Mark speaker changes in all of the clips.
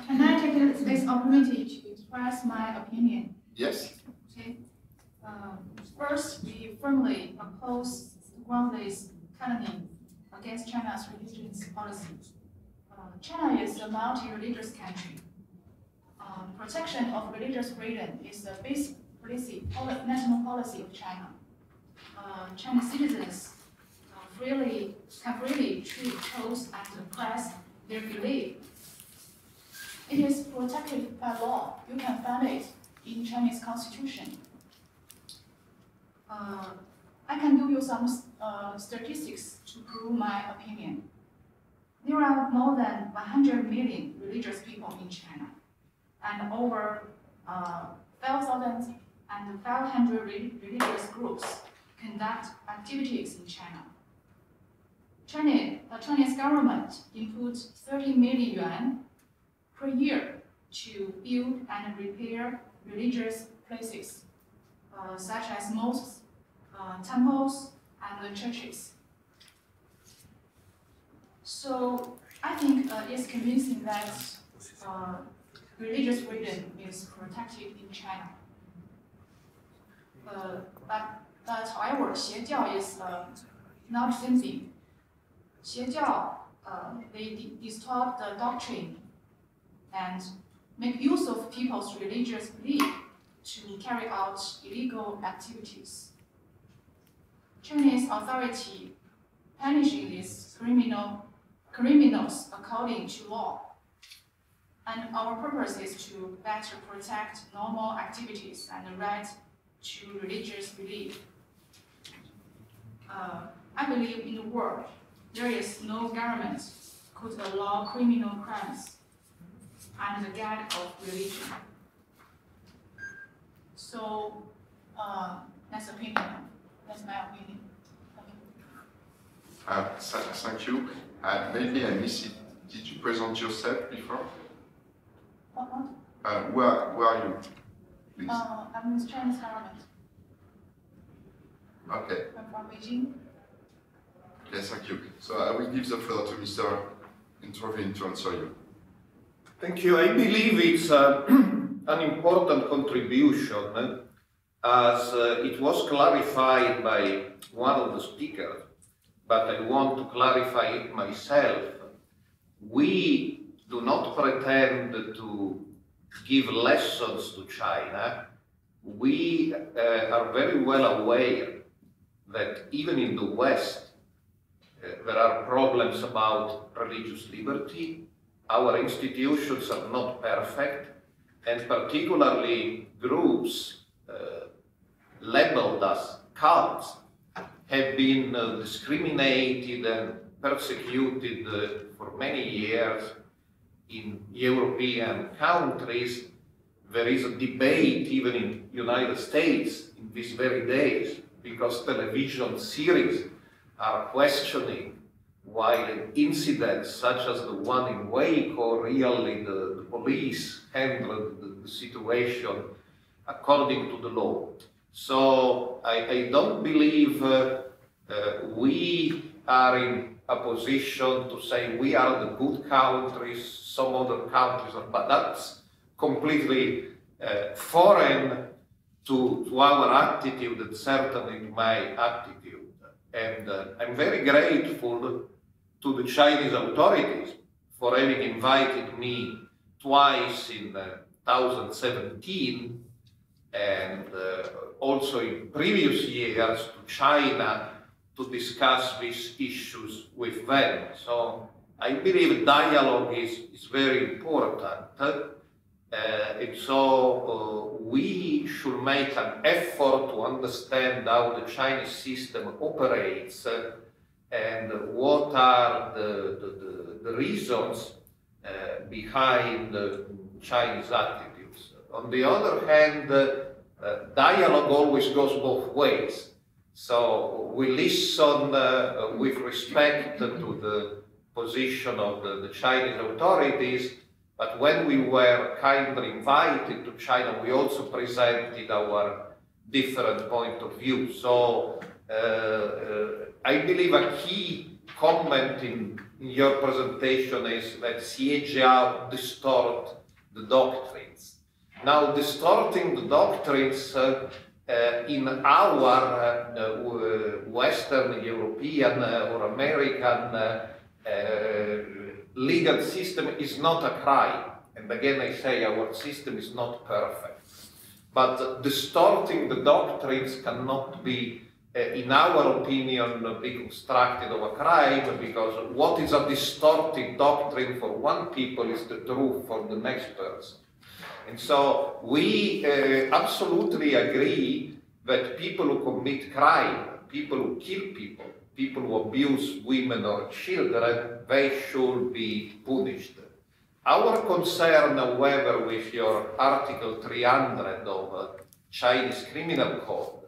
Speaker 1: Can I take this opportunity to express my opinion?
Speaker 2: Yes.
Speaker 1: Okay. First, we firmly oppose groundless calumny against China's religious policy. China is a multi-religious country. Protection of religious freedom is the basic national policy of China. Chinese citizens can freely choose and express their belief. It is protected by law. You can find it in Chinese constitution. I can give you some statistics to prove my opinion. There are more than 100 million religious people in China, and over 5,500 religious groups conduct activities in China. The Chinese government inputs 30 million yuan per year to build and repair religious places, such as mosques, temples, and churches. So I think it's convincing that religious freedom is protected in China. But however, 邪教 is not the same thing. 邪教, they distort the doctrine and make use of people's religious belief to carry out illegal activities. Chinese authority punishing these criminals according to law. And our purpose is to better protect normal activities and the right to religious belief. I believe in the world there is no government could allow criminal crimes under the guise of religion. So that's opinion. That's my opinion.
Speaker 2: Thank you. Maybe I missed it. Did you present yourself before?
Speaker 1: What?
Speaker 2: Where are you, please?
Speaker 1: I'm with Chinese government.
Speaker 2: Okay.
Speaker 1: I'm from Beijing.
Speaker 2: Okay, thank you. So I will give the floor to Mr. Intervene to answer you.
Speaker 3: Thank you. I believe it's an important contribution, as it was clarified by one of the speakers, but I want to clarify it myself. We do not pretend to give lessons to China. We are very well aware that even in the West, there are problems about religious liberty. Our institutions are not perfect, and particularly groups labeled as cults have been discriminated and persecuted for many years in European countries. There is a debate even in the United States in these very days, because television series are questioning why incidents such as the one in Waco, really the police handled the situation according to the law. So I don't believe we are in a position to say we are the good countries, some other countries are, but that's completely foreign to our attitude and certainly to my attitude. And I'm very grateful to the Chinese authorities for having invited me twice in 2017 and also in previous years to China to discuss these issues with them. So I believe dialogue is very important. And so we should make an effort to understand how the Chinese system operates and what are the reasons behind Chinese attitudes. On the other hand, dialogue always goes both ways. So we listen with respect to the position of the Chinese authorities, but when we were kindly invited to China, we also presented our different point of view. So I believe a key comment in your presentation is that Xie Jiao distort the doctrines. Now, distorting the doctrines in our Western European or American legal system is not a crime. And again, I say our system is not perfect. But distorting the doctrines cannot be, in our opinion, be constructed of a crime, because what is a distorted doctrine for one people is the truth for the next person. And so we absolutely agree that people who commit crime, people who kill people, people who abuse women or children, they should be punished. Our concern, however, with your Article 300 of Chinese Criminal Code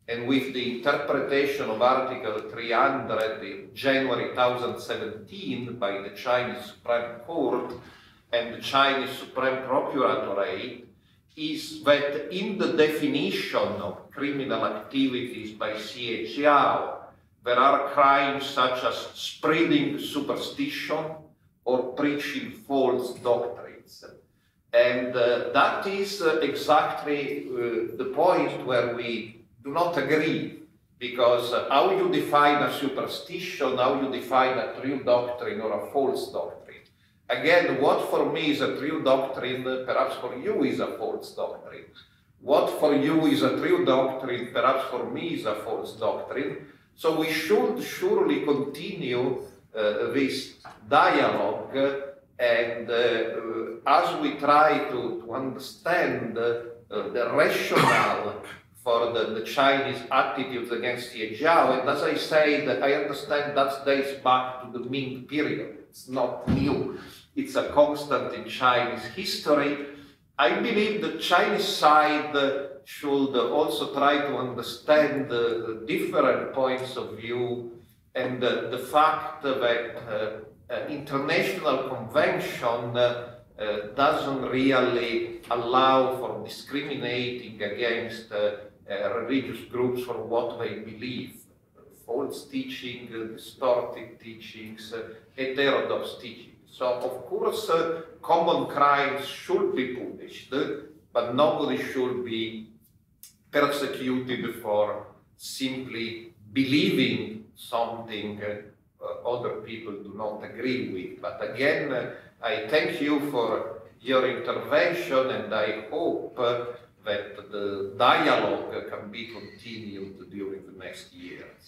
Speaker 3: and with the interpretation of Article 300 in January 2017 by the Chinese Supreme Court and the Chinese Supreme Procuratorate, is that in the definition of criminal activities by Xie Jiao, there are crimes such as spreading superstition or preaching false doctrines. And that is exactly the point where we do not agree, because how you define a superstition, how you define a true doctrine or a false doctrine. Again, what for me is a true doctrine, perhaps for you is a false doctrine. What for you is a true doctrine, perhaps for me is a false doctrine. So we should surely continue this dialogue, and as we try to understand the rationale for the Chinese attitudes against Xie Jiao, and as I said, I understand that dates back to the Ming period. It's not new. It's a constant in Chinese history. I believe the Chinese side should also try to understand the different points of view and the fact that international convention doesn't really allow for discriminating against religious groups for what they believe. False teaching, distorted teachings, heterodox teaching. So, of course, common crimes should be punished, but nobody should be persecuted for simply believing something other people do not agree with. But again, I thank you for your intervention, and I hope that the dialogue can be continued during the next years.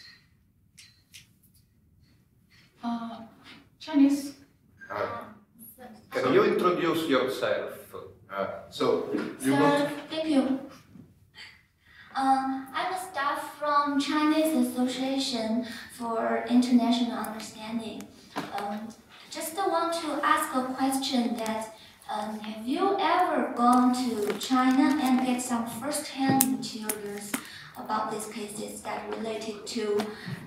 Speaker 1: Chinese.
Speaker 3: Can you introduce yourself?
Speaker 4: Thank you. I'm a staff from Chinese Association for International Understanding. Just want to ask a question that have you ever gone to China and get some first-hand materials about these cases that related to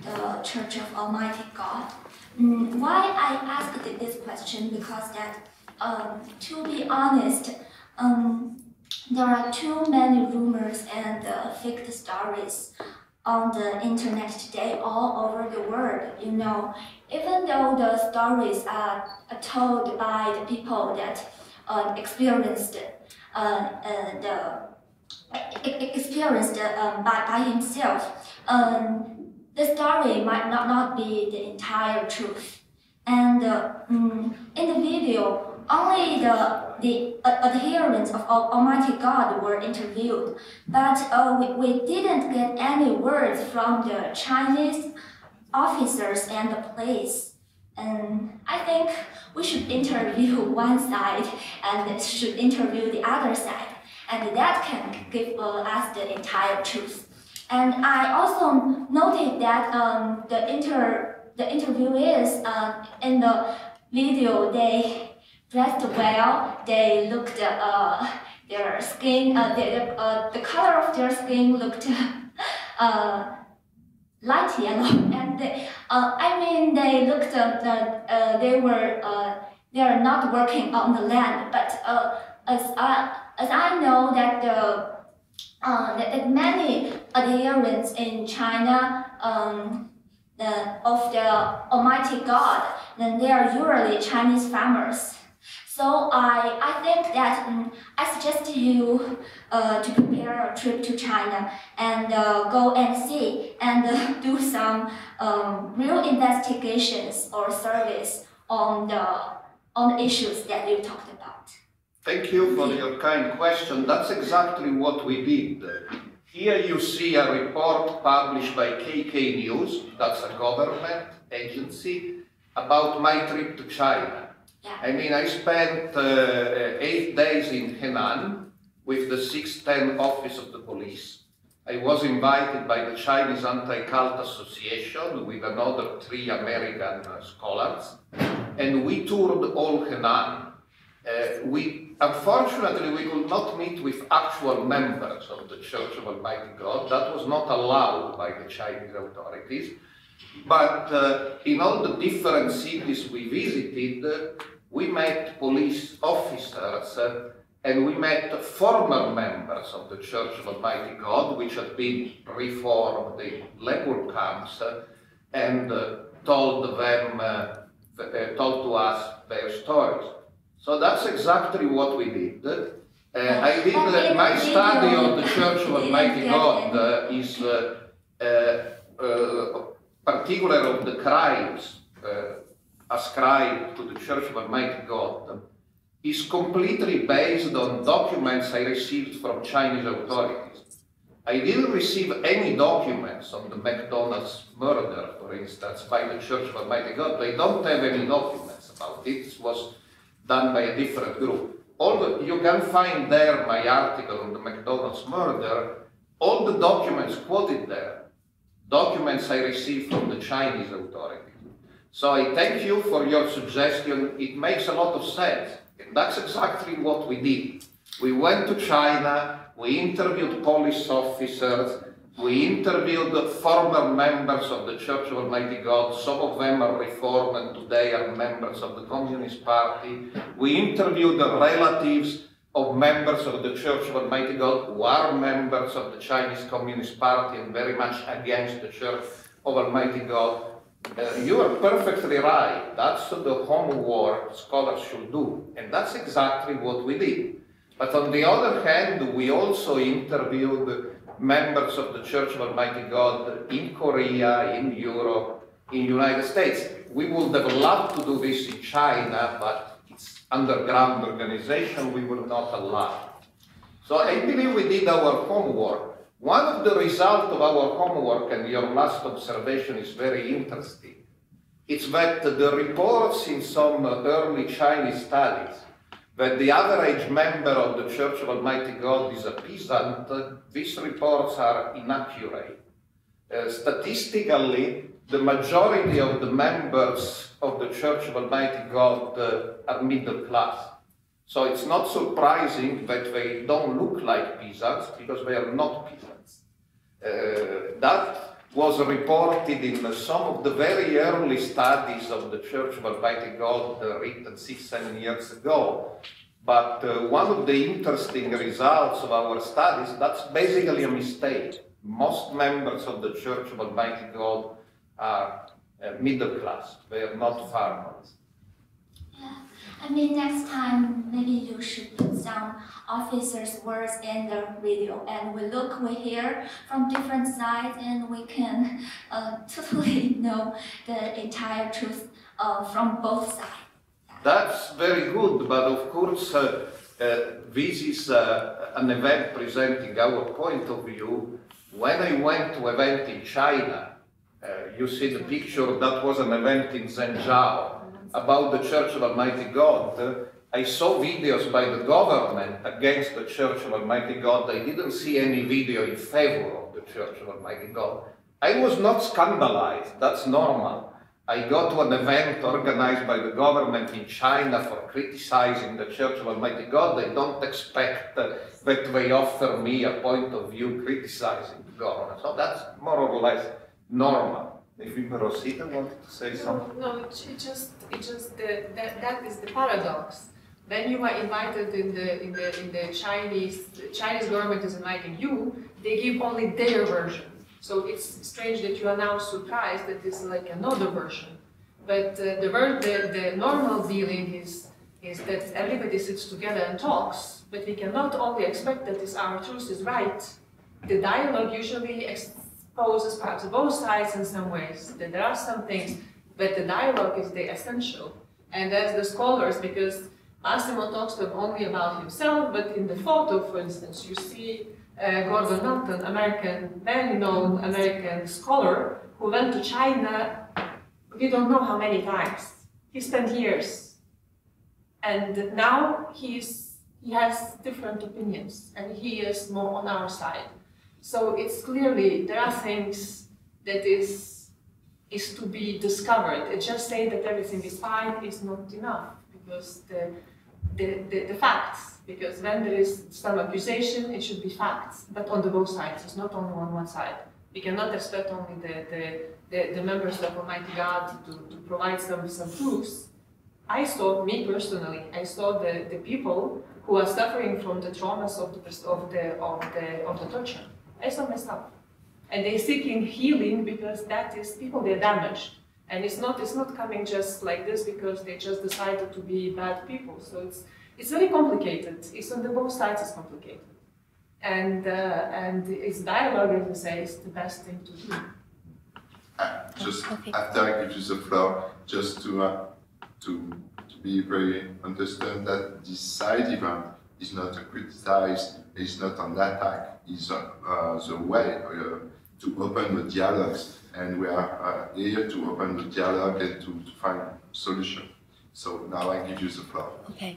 Speaker 4: the Church of Almighty God? Why I asked this question, because that, to be honest, there are too many rumors and fake stories on the internet today all over the world, you know. Even though the stories are told by the people that experienced by himself, the story might not be the entire truth. And in the video, only the adherents of Almighty God were interviewed, but we didn't get any words from the Chinese officers and the police. And I think we should interview one side and should interview the other side, and that can give us the entire truth. And I also noted that the interviewees in the video, they dressed well, they looked, their skin, the color of their skin looked light yellow, and I mean they looked, they are not working on the land, but as I know that that many adherents in China of the Almighty God, then they are usually Chinese farmers. So I think that I suggest you to prepare a trip to China and go and see and do some real investigations or surveys on the issues that you talked about.
Speaker 3: Thank you for your kind question. That's exactly what we did. Here you see a report published by KK News, that's a government agency, about my trip to China.
Speaker 4: Yeah.
Speaker 3: I mean, I spent 8 days in Henan with the 610 Office of the Police. I was invited by the Chinese Anti-Cult Association with another 3 American scholars, and we toured all Henan. Unfortunately, we could not meet with actual members of the Church of Almighty God. That was not allowed by the Chinese authorities. But in all the different cities we visited, we met police officers and we met former members of the Church of Almighty God, which had been reformed in labor camps, and told to us their stories. So that's exactly what we did. I did my study of the Church of Almighty God is particular of the crimes ascribed to the Church of Almighty God is completely based on documents I received from Chinese authorities. I didn't receive any documents on the McDonald's murder, for instance, by the Church of Almighty God. They don't have any documents about it. It was done by a different group. You can find there my article on the McDonald's murder, all the documents quoted there, documents I received from the Chinese authorities. So I thank you for your suggestion. It makes a lot of sense. And that's exactly what we did. We went to China, we interviewed police officers, we interviewed former members of the Church of Almighty God. Some of them are reformed and today are members of the Communist Party. We interviewed the relatives of members of the Church of Almighty God who are members of the Chinese Communist Party and very much against the Church of Almighty God. You are perfectly right. That's the homework scholars should do. And that's exactly what we did. But on the other hand, we also interviewed members of the Church of Almighty God in Korea, in Europe, in the United States. We would have loved to do this in China, but it's underground organization, we will not allow. So I believe we did our homework. One of the results of our homework, and your last observation is very interesting, it's that the reports in some early Chinese studies that the average member of the Church of Almighty God is a peasant, these reports are inaccurate. Statistically, the majority of the members of the Church of Almighty God are middle class. So it's not surprising that they don't look like peasants, because they are not peasants. That was reported in some of the very early studies of the Church of Almighty God written 6-7 years ago. But one of the interesting results of our studies, that's basically a mistake. Most members of the Church of Almighty God are middle class. They are not farmers.
Speaker 4: Yeah, I mean, next time maybe you should put some officers' words in the video, and we hear from different sides, and we can totally know the entire truth from both sides.
Speaker 3: That's very good, but of course this is an event presenting our point of view. When I went to an event in China, You see the picture, that was an event in Zhengzhou about the Church of Almighty God. I saw videos by the government against the Church of Almighty God. I didn't see any video in favor of the Church of Almighty God. I was not scandalized, that's normal. I go to an event organized by the government in China for criticizing the Church of Almighty God. They don't expect that they offer me a point of view criticizing the government. So that's more or less normal. If Rosita wanted to say something.
Speaker 5: No, that is the paradox. When you are invited in the Chinese government is inviting you, they give only their version. So it's strange that you are now surprised that it's like another version. But the normal dealing is that everybody sits together and talks, but we cannot only expect that our truth is right. The dialogue usually exposes perhaps both sides in some ways, that there are some things, but the dialogue is the essential. And as the scholars, because Massimo talks not only about himself, but in the photo, for instance, you see Gordon Melton, very known American scholar, who went to China, we don't know how many times. He spent years. And now he has different opinions, and he is more on our side. So it's clearly, there are things that is to be discovered. It just saying that everything is fine is not enough, because the facts, because when there is some accusation, it should be facts, but on the both sides, it's not only on one side. We cannot expect only the members of Almighty God to provide some proofs. I saw, me personally, I saw the people who are suffering from the traumas of the torture. I saw myself. And they're seeking healing because that is, people, they're damaged. And it's not coming just like this because they just decided to be bad people. So it's very complicated. It's on the both sides it's complicated. And it's dialogue, as I say, is the best thing to do.
Speaker 2: Just after I give you the floor, just to be very understand that this side event is not a criticize, it's not an attack, it's the way to open the dialogues, and we are here to open the dialogue and to find solution. So now I give you the floor.
Speaker 6: Okay.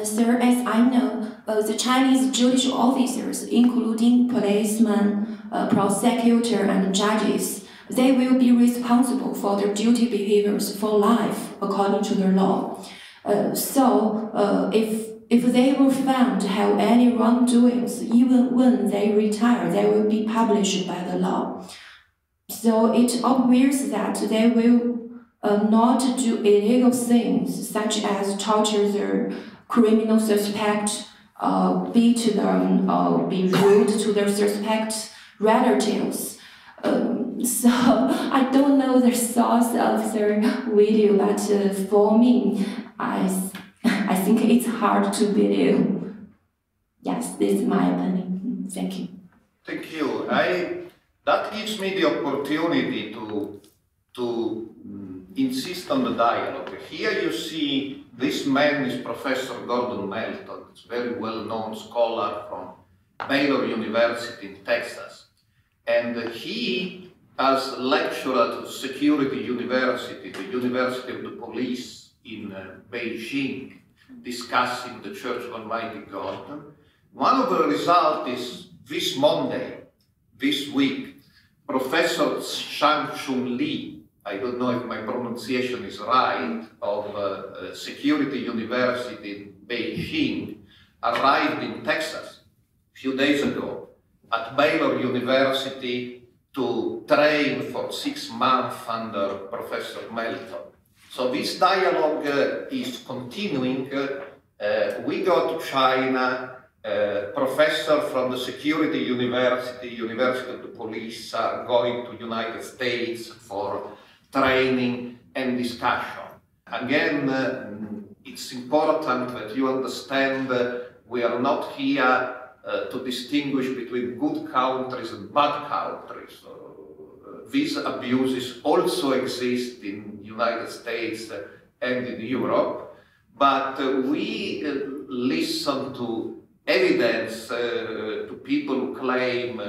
Speaker 6: Sir, as I know, the Chinese judicial officers, including policemen, prosecutor, and judges, they will be responsible for their duty behaviors for life according to the law. If they were found to have any wrongdoings, even when they retire, they will be punished by the law. So it obvious that they will not do illegal things such as torture their criminal suspect, beat them, or be rude to their suspect relatives. So I don't know the source of their video, but for me, I think it's hard to believe. Yes, this is my opinion. Thank you.
Speaker 3: Thank you. That gives me the opportunity to insist on the dialogue. Here you see this man is Professor Gordon Melton, a very well-known scholar from Baylor University in Texas. And he, as lecturer to Security University, the University of the Police in Beijing, discussing the Church of Almighty God. One of the results is this Monday, this week, Professor Shang-Chun Li, I don't know if my pronunciation is right, of Security University in Beijing, arrived in Texas a few days ago at Baylor University to train for 6 months under Professor Melton. So this dialogue is continuing. We go to China, professor from the Security University, University of the Police are going to United States for training and discussion. Again, it's important that you understand we are not here to distinguish between good countries and bad countries. These abuses also exist in the United States and in Europe, but we listen to evidence to people who claim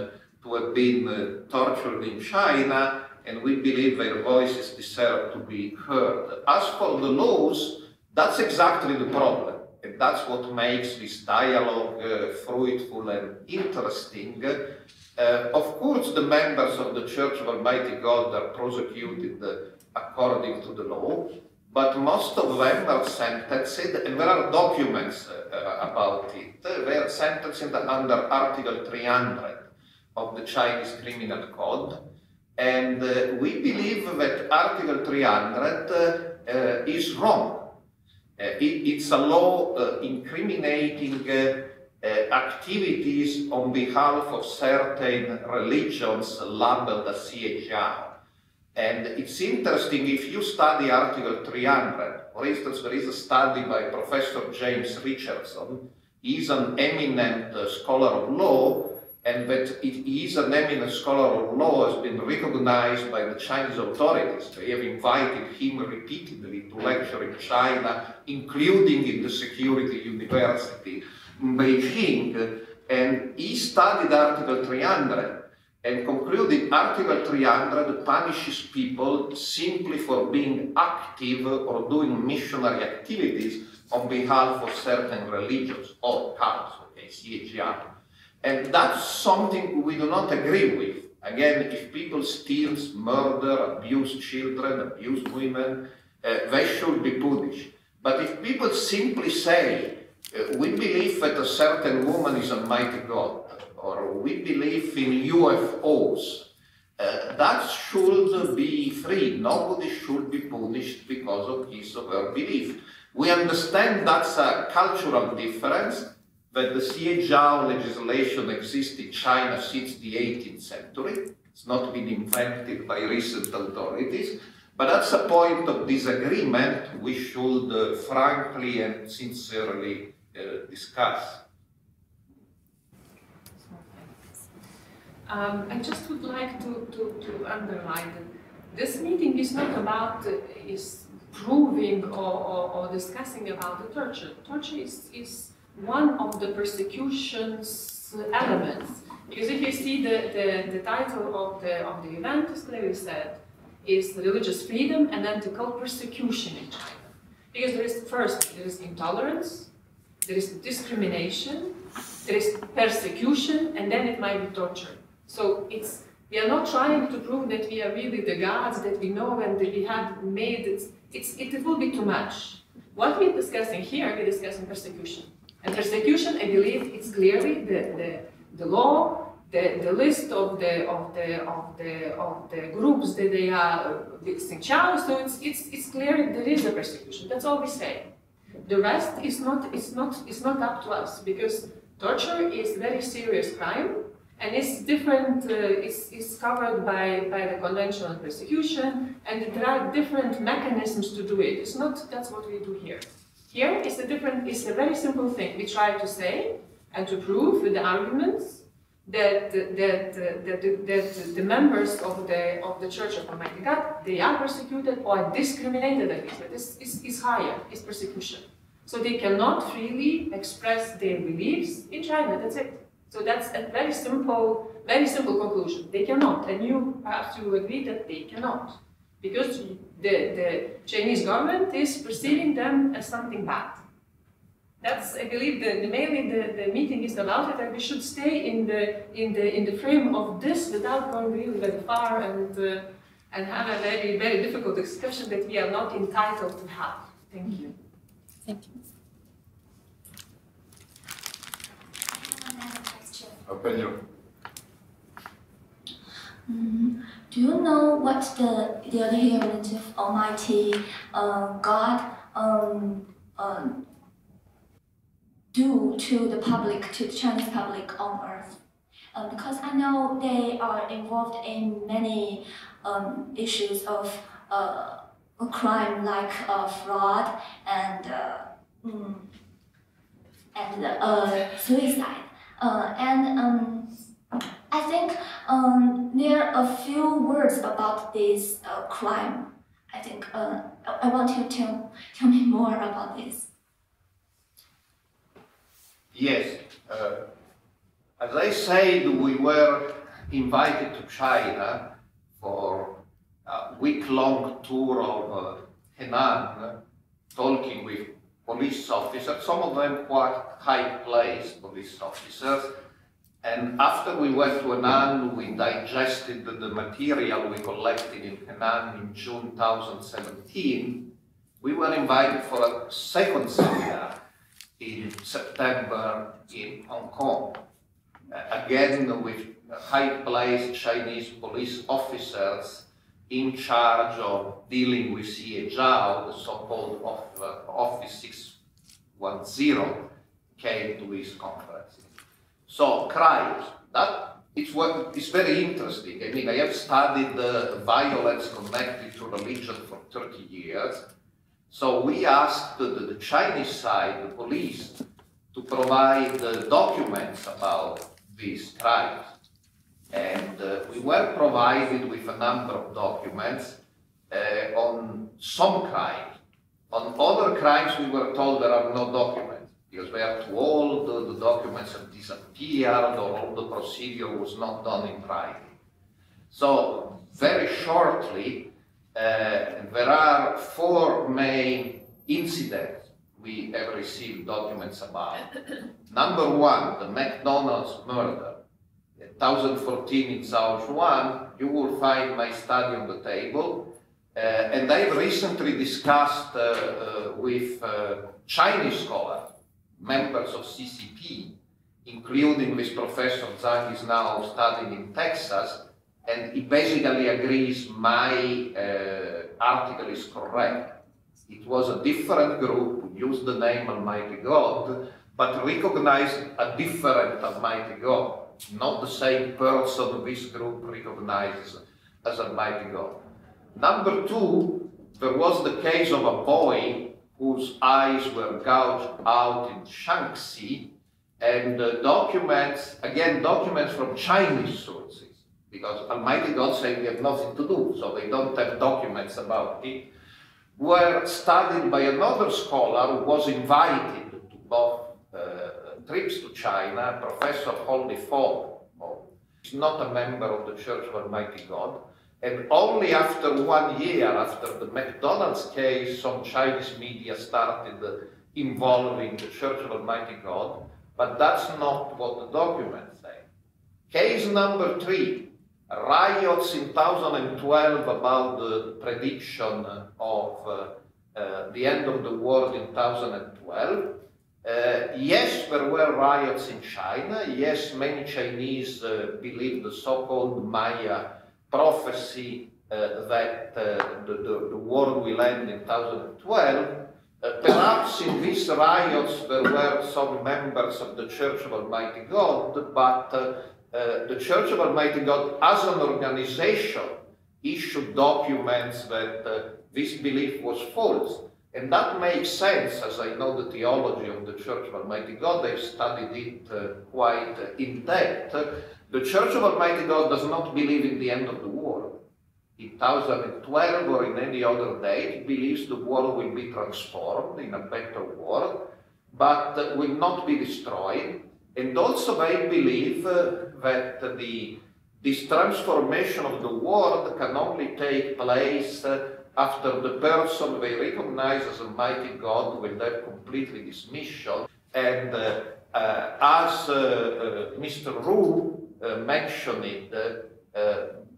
Speaker 3: to have been tortured in China, and we believe their voices deserve to be heard. As for the laws, that's exactly the problem, and that's what makes this dialogue fruitful and interesting. Of course, the members of the Church of Almighty God are prosecuted according to the law, but most of them are sentenced, and there are documents about it. They are sentenced under Article 300 of the Chinese Criminal Code, and we believe that Article 300 is wrong. It's a law incriminating activities on behalf of certain religions labeled as CHR. And it's interesting, if you study Article 300, for instance, there is a study by Professor James Richardson. He's an eminent scholar of law, and that he is an eminent scholar of law has been recognized by the Chinese authorities. They have invited him repeatedly to lecture in China, including in the Security University in Beijing, and he studied Article 300 and concluded Article 300 punishes people simply for being active or doing missionary activities on behalf of certain religions or cults, okay, CHR. And that's something we do not agree with. Again, if people steal, murder, abuse children, abuse women, they should be punished. But if people simply say, we believe that a certain woman is a mighty God, or we believe in UFOs, that should be free. Nobody should be punished because of his or her belief. We understand that's a cultural difference, that the CHR legislation exists in China since the 18th century. It's not been invented by recent authorities, but that's a point of disagreement we should frankly and sincerely discuss.
Speaker 5: I just would like to underline that this meeting is not about is proving or discussing about the torture. Torture is one of the persecution's elements, because if you see the title of the event is clearly said is religious freedom and anti-cult persecution in China. Because there is intolerance, there is discrimination, there is persecution, and then it might be torture. So we are not trying to prove that we are really the gods that we know and that we have made it. It will be too much. What we're discussing here, we're discussing persecution. And persecution, I believe, it's clearly the law, the list of the groups that they are Xinjiang. So it's clear there is a persecution. That's all we say. The rest is not up to us, because torture is a very serious crime, and it's different. It's covered by the Convention on Persecution, and there are different mechanisms to do it. It's not that's what we do here. Here it's a very simple thing. We try to say and to prove with the arguments that the members of the Church of Almighty God, they are persecuted or discriminated against. But this is higher, is persecution. So they cannot freely express their beliefs in China. That's it. So that's a very simple conclusion. They cannot, and you have to agree that they cannot, because the Chinese government is perceiving them as something bad. That's, I believe, mainly the meeting is about it, and we should stay in the frame of this without going really very far and have a very, very difficult discussion that we are not entitled to have. Thank you.
Speaker 6: Thank you.
Speaker 2: Open you.
Speaker 4: Do you know what the adherent of Almighty God do to the public, to the Chinese public on earth? Because I know they are involved in many issues of a crime like fraud and suicide. I think there are a few words about this crime. I think I want you to tell me more about this.
Speaker 3: Yes, as I said, we were invited to China for a week-long tour of Henan, talking with police officers, some of them quite high-placed police officers. And after we went to Henan, we digested the material we collected in Henan in June 2017. We were invited for a second seminar in September in Hong Kong, again with high-placed Chinese police officers in charge of dealing with Xie Zhao, the so-called Office 610, came to his conference. So, crimes, that it's very interesting. I mean, I have studied violence connected to religion for 30 years. So we asked the Chinese side, the police, to provide documents about these crimes. And we were provided with a number of documents on some crimes. On other crimes, we were told there are no documents, because they are too old, the documents have disappeared, or all the procedure was not done in writing. So, very shortly, there are 4 main incidents we have received documents about. Number 1, the McDonald's murder. 2014 in Sichuan, you will find my study on the table. And I've recently discussed with Chinese scholars, members of CCP, including this Professor Zhang is now studying in Texas, and he basically agrees my article is correct. It was a different group who used the name Almighty God, but recognized a different Almighty God, not the same person this group recognizes as Almighty God. Number 2, there was the case of a boy whose eyes were gouged out in Shaanxi, and documents, again, documents from Chinese sources, because Almighty God said we have nothing to do, so they don't have documents about it, were studied by another scholar who was invited to both trips to China, Professor Holly Ford. He's not a member of the Church of Almighty God, and only after 1 year after the McDonald's case, some Chinese media started involving the Church of Almighty God, but that's not what the documents say. Case number 3, riots in 2012 about the prediction of the end of the world in 2012. Yes, there were riots in China. Yes, many Chinese believe the so-called Maya prophecy that the world will end in 2012. Perhaps in these riots there were some members of the Church of Almighty God, but the Church of Almighty God as an organization issued documents that this belief was false. And that makes sense, as I know the theology of the Church of Almighty God. I've studied it quite in depth. The Church of Almighty God does not believe in the end of the world. In 2012 or in any other date, it believes the world will be transformed in a better world, but will not be destroyed. And also they believe that this transformation of the world can only take place after the person they recognize as Almighty God will have completely dismission. And as Mr. Ru mentioned it,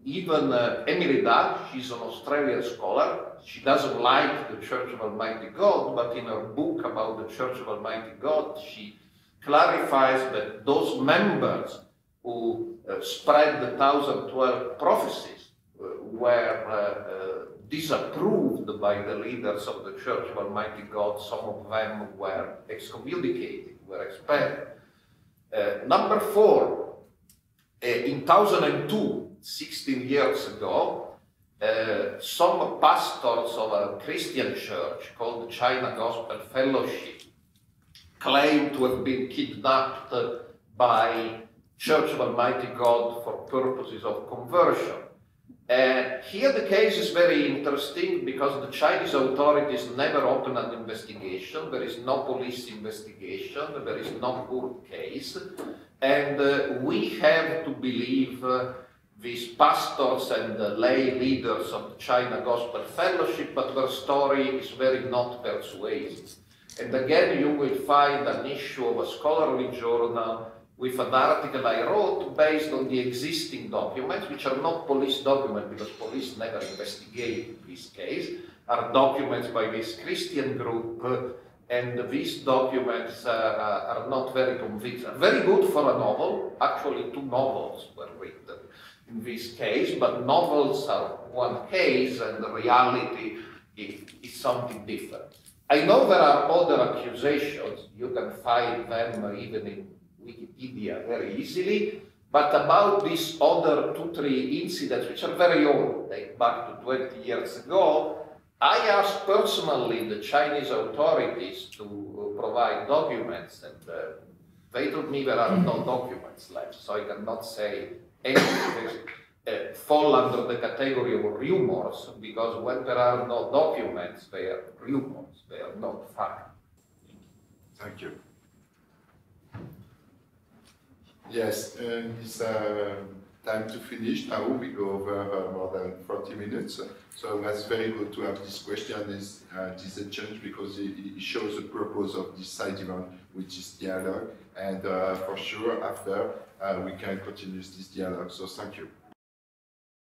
Speaker 3: even Emily Dutt, she's an Australian scholar, she doesn't like the Church of Almighty God, but in her book about the Church of Almighty God, she clarifies that those members who spread the 2012 prophecies were disapproved by the leaders of the Church of Almighty God. Some of them were excommunicated, were expelled. Number 4, in 2002, 16 years ago, some pastors of a Christian church called the China Gospel Fellowship claimed to have been kidnapped by Church of Almighty God for purposes of conversion. Here the case is very interesting because the Chinese authorities never opened an investigation. There is no police investigation. There is no court case. And we have to believe these pastors and lay leaders of the China Gospel Fellowship, but their story is very not persuasive. And again, you will find an issue of a scholarly journal with an article I wrote based on the existing documents, which are not police documents because police never investigate this case, are documents by this Christian group, and these documents are not very convincing. Very good for a novel. Actually, 2 novels were written in this case, but novels are one case and the reality is something different. I know there are other accusations. You can find them even in Wikipedia very easily, but about these other 2-3 incidents, which are very old, date back to 20 years ago, I asked personally the Chinese authorities to provide documents, and they told me there are no documents left, so I cannot say anything. Fall under the category of rumors, because when there are no documents, they are rumors, they are not fact.
Speaker 2: Thank you. Yes, it's time to finish now. We go over more than 40 minutes. So that's very good to have this question, this exchange, because it shows the purpose of this side event, which is dialogue. And for sure, after, we can continue this dialogue. So thank you.